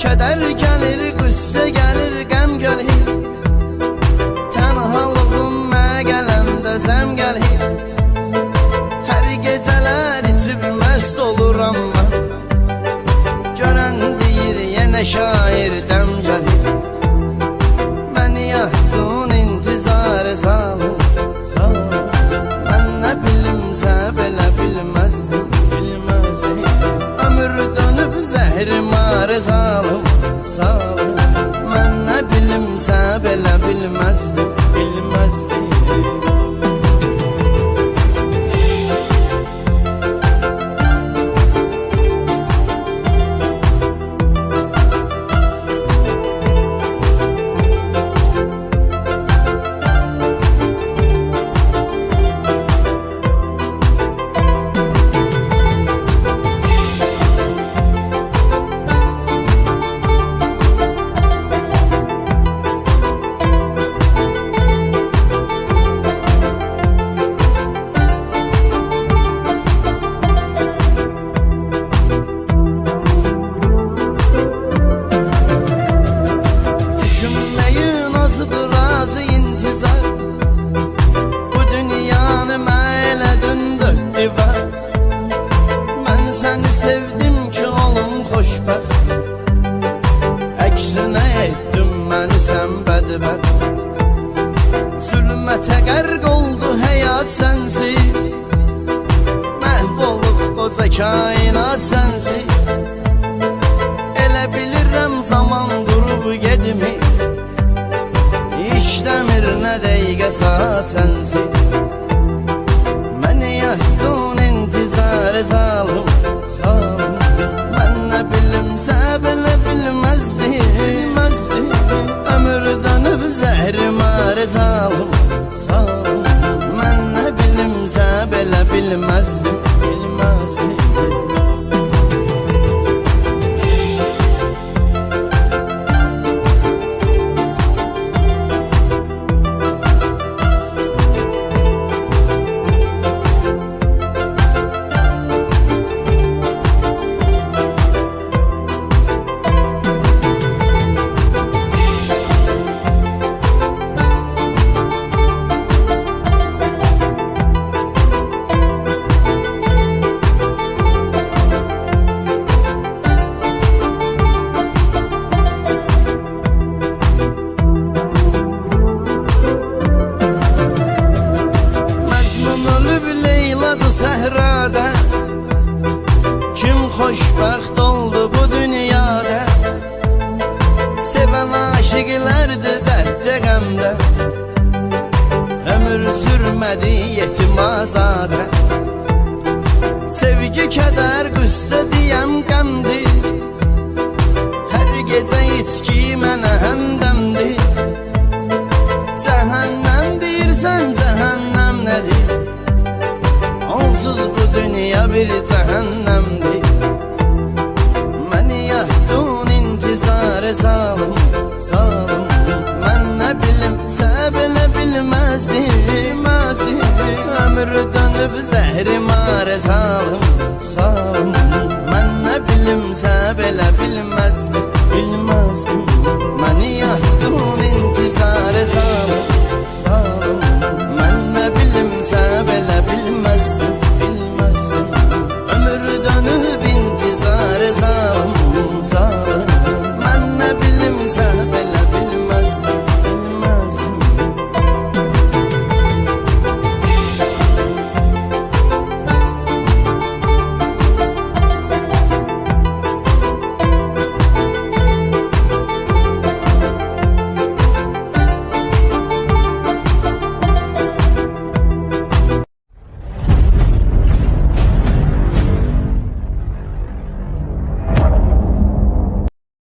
Kədər gəlir, qüssə gəlir, qəm gəlir. Tənhalığım mənə gələndə zəm gəlir. Hər gecələr içib məst oluram mən. Görən deyir, yenə şair dəm gəlir. Məni yahdın intizarə zalım, zalım. Mən nə bilimsə belə bilməzdim, bilməzdim. Ömür dönüb zəhrimarə zalım, zalım. Mən nə bilimsə belə bilməzdim, bilməzdim. Mən səni sevdim ki olum xoşbəxt. Əksinə etdim məni sən bədbəxt. Zülmətə qərq oldu həyat sənsiz. Məhv olub qoca kainat sənsiz. Elə bilirəm zaman durub gedmir. İşləmir nə dəqiqə saat sənsiz. Məni yahdın intizarə zalım, zalım. Mən nə bilimsə belə bilməzdim, bilməzdim. Ömür dönüb zəhrimarə zalım, zalım. Mən nə bilimsə belə bilməzdim, bilməzdim. Səhrada kim xoşbəxt oldu bu dünyada? Sevən aşiqlərdir dərddə qəmdə. Ömür sürmədi yetim azadə. Sevgi kədər qüssə deyəm qəmdir. Hər gecə içki mənə həmdəmdir. Cəhənnəm deyirsən, cəhənnəm nədir? Onsuz bu dünya bir cəhənnəmdir. Məni yahdın intizarə zalım, zalım. Mən nə bilimsə belə bilməzdim, bilməzdim. Ömür dönüb zəhrimarə zalım, zalım. Mən nə bilimsə belə bilməzdim.